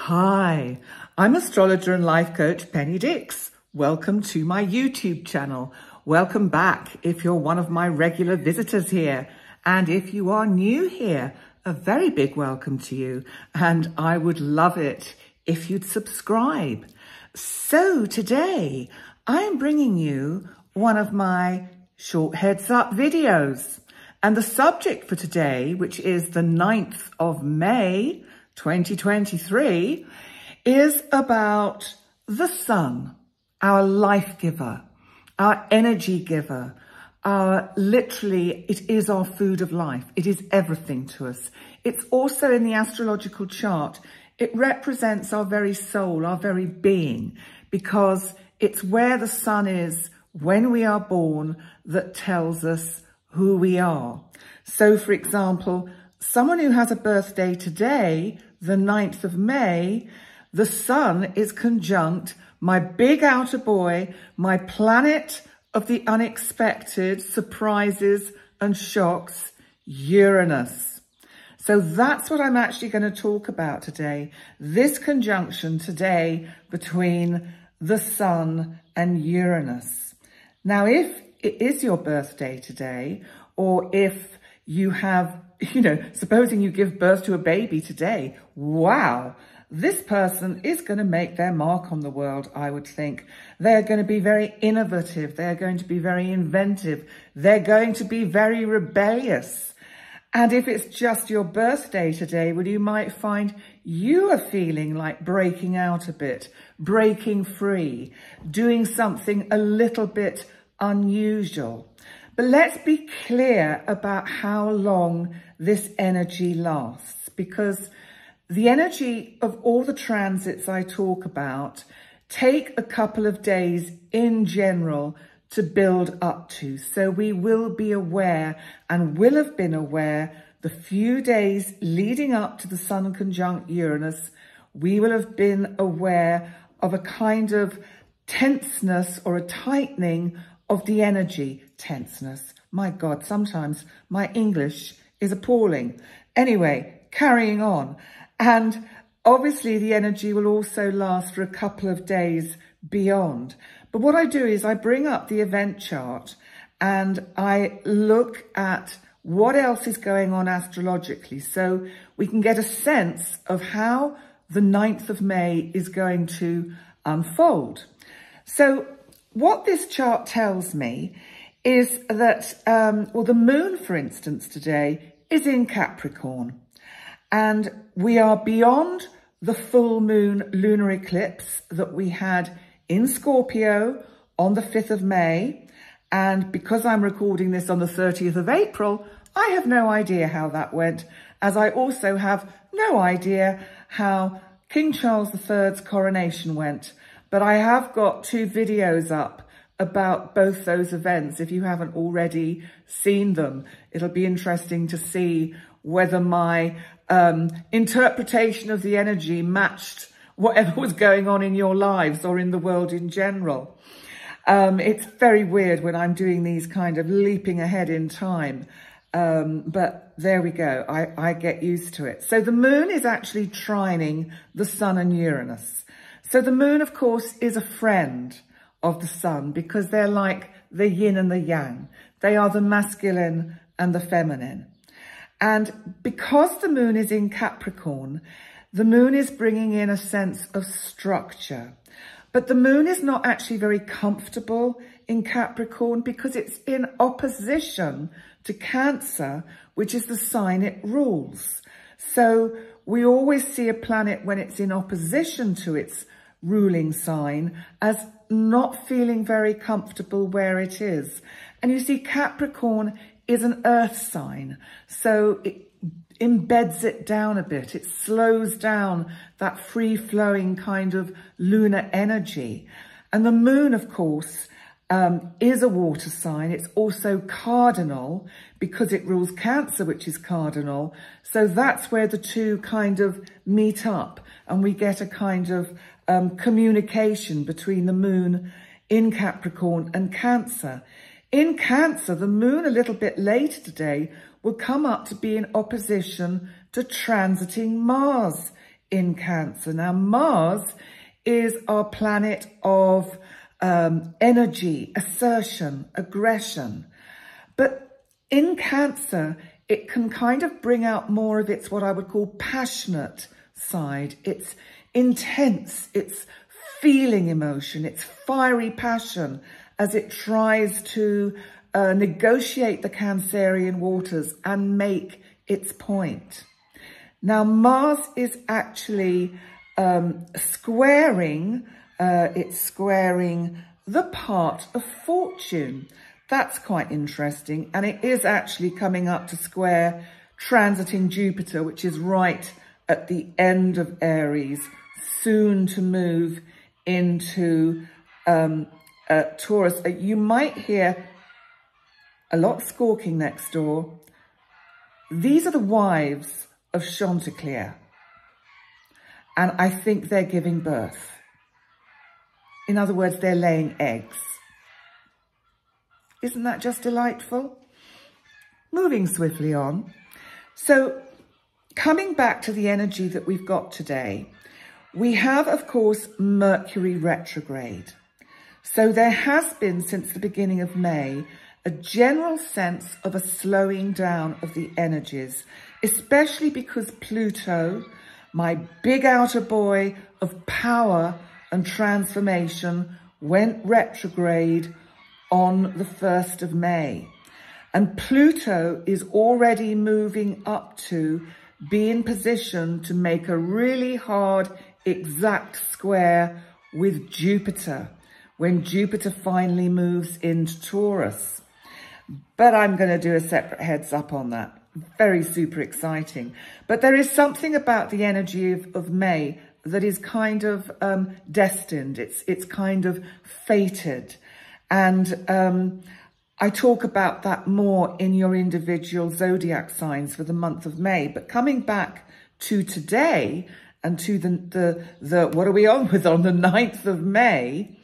Hi, I'm astrologer and life coach Penny Dix. Welcome to my YouTube channel. Welcome back if you're one of my regular visitors here. And if you are new here, a very big welcome to you. And I would love it if you'd subscribe. So today I am bringing you one of my short heads up videos. And the subject for today, which is the 9th of May, 2023, is about the sun, our life giver, our energy giver, literally, it is our food of life. It is everything to us. It's also in the astrological chart. It represents our very soul, our very being, because it's where the sun is when we are born that tells us who we are. So, for example, someone who has a birthday today, the 9th of May, the sun is conjunct my big outer boy, my planet of the unexpected, surprises and shocks, Uranus. So that's what I'm actually going to talk about today. This conjunction today between the sun and Uranus. Now, if it is your birthday today, or if you have, supposing you give birth to a baby today, wow, this person is going to make their mark on the world, I would think. They're going to be very innovative. They're going to be very inventive. They're going to be very rebellious. And if it's just your birthday today, well, you might find you are feeling like breaking out a bit, breaking free, doing something a little bit unusual. But let's be clear about how long this energy lasts, because the energy of all the transits I talk about take a couple of days in general to build up to. So we will be aware and will have been aware the few days leading up to the Sun Conjunct Uranus, we will have been aware of a kind of tenseness or a tightening of the energy. Tenseness. My God, sometimes my English is appalling. Anyway, carrying on. And obviously the energy will also last for a couple of days beyond. But what I do is I bring up the event chart and I look at what else is going on astrologically, so we can get a sense of how the 9th of May is going to unfold. So what this chart tells me is that, the moon, for instance, today is in Capricorn. And we are beyond the full moon lunar eclipse that we had in Scorpio on the 5th of May. And because I'm recording this on the 30th of April, I have no idea how that went, as I also have no idea how King Charles III's coronation went. But I have got 2 videos up about both those events. If you haven't already seen them, it'll be interesting to see whether my interpretation of the energy matched whatever was going on in your lives or in the world in general. It's very weird when I'm doing these kind of leaping ahead in time. But there we go. I get used to it. So the moon is actually trining the sun and Uranus. So the moon, of course, is a friend of the sun because they're like the yin and the yang. They are the masculine and the feminine. And because the moon is in Capricorn, the moon is bringing in a sense of structure. But the moon is not actually very comfortable in Capricorn because it's in opposition to Cancer, which is the sign it rules. So we always see a planet when it's in opposition to its ruling sign as not feeling very comfortable where it is. And you see, Capricorn is an earth sign, so it embeds it down a bit. It slows down that free-flowing kind of lunar energy. And the moon, of course, is a water sign. It's also cardinal because it rules Cancer, which is cardinal. So that's where the two kind of meet up and we get a kind of communication between the moon in Capricorn and Cancer. In Cancer, the moon a little bit later today will come up to be in opposition to transiting Mars in Cancer. Now, Mars is our planet of energy, assertion, aggression. But in Cancer, it can kind of bring out more of its what I would call passionate side. It's intense, it's feeling emotion, it's fiery passion as it tries to negotiate the Cancerian waters and make its point. Now, Mars is actually squaring the part of fortune. That's quite interesting. And it is actually coming up to square transiting Jupiter, which is right at the end of Aries, soon to move into Taurus. You might hear a lot of squawking next door. These are the wives of Chanticleer. And I think they're giving birth. In other words, they're laying eggs. Isn't that just delightful? Moving swiftly on. So coming back to the energy that we've got today, we have, of course, Mercury retrograde. So there has been, since the beginning of May, a general sense of a slowing down of the energies, especially because Pluto, my big outer boy of power and transformation, went retrograde on the 1st of May. And Pluto is already moving up to be in position to make a really hard, exact square with Jupiter, when Jupiter finally moves into Taurus. But I'm going to do a separate heads up on that. Very super exciting. But there is something about the energy of May that is kind of destined. It's kind of fated. And I talk about that more in your individual zodiac signs for the month of May. But coming back to today and to the what are we on with on the 9th of May,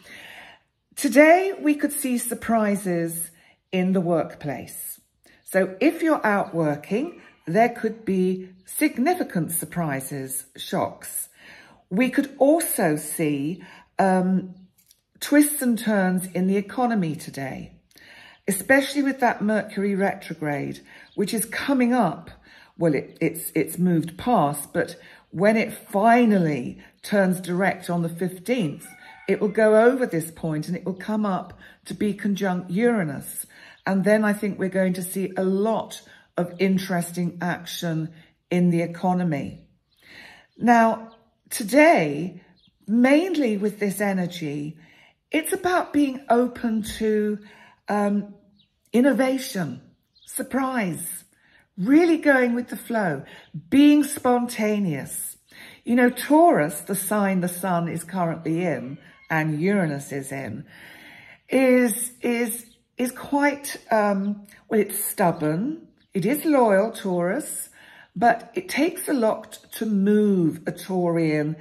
today we could see surprises in the workplace. So if you're out working, there could be significant surprises, shocks. We could also see twists and turns in the economy today, especially with that Mercury retrograde, which is coming up. Well, it's moved past, but when it finally turns direct on the 15th, it will go over this point and it will come up to be conjunct Uranus. And then I think we're going to see a lot of interesting action in the economy. Now, today, mainly with this energy, it's about being open to innovation, surprise, really going with the flow, being spontaneous. You know, Taurus, the sign the sun is currently in and Uranus is in, is quite, well, it's stubborn. It is loyal, Taurus, but it takes a lot to move a Taurian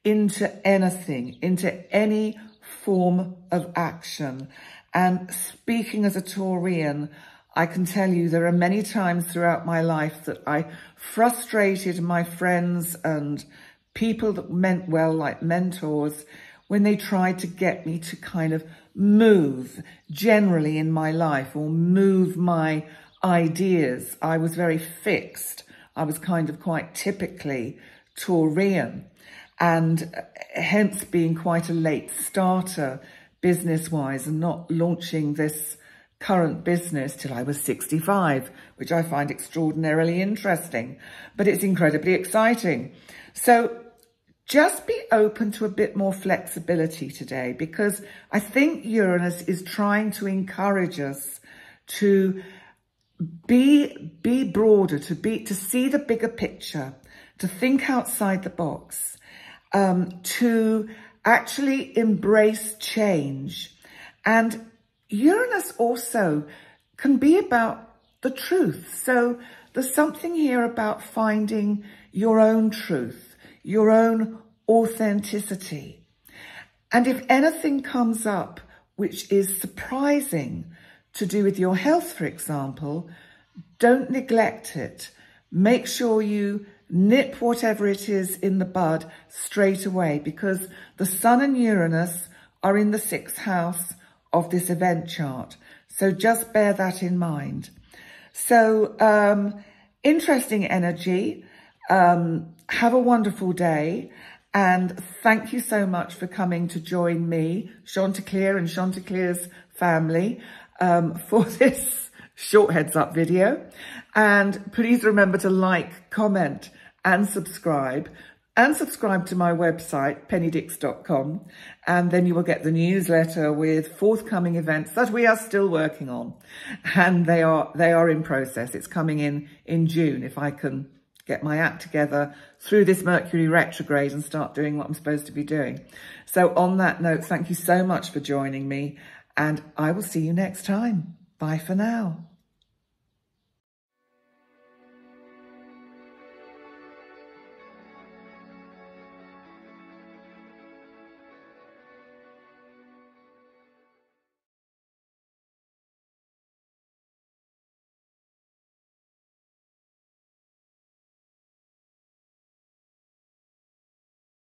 into anything, into any form of action. And speaking as a Taurian, I can tell you there are many times throughout my life that I frustrated my friends and people that meant well, like mentors, when they tried to get me to kind of move generally in my life or move my ideas. I was very fixed. I was kind of quite typically Taurian, and hence being quite a late starter business-wise and not launching this current business till I was 65, which I find extraordinarily interesting, but it's incredibly exciting. So just be open to a bit more flexibility today, because I think Uranus is trying to encourage us to be broader, to see the bigger picture, to think outside the box, to actually embrace change. And Uranus also can be about the truth. So there's something here about finding your own truth, your own authenticity. And if anything comes up which is surprising to do with your health, for example, don't neglect it. Make sure you nip whatever it is in the bud straight away, because the Sun and Uranus are in the 6th house of this event chart. So just bear that in mind. So interesting energy. Have a wonderful day. And thank you so much for coming to join me, Chanticleer and Chanticleer's family, for this short heads up video. And please remember to like, comment and subscribe. And subscribe to my website, pennydix.com. And then you will get the newsletter with forthcoming events that we are still working on. And they are in process. It's coming in June, if I can get my act together through this Mercury retrograde and start doing what I'm supposed to be doing. So on that note, thank you so much for joining me, and I will see you next time. Bye for now.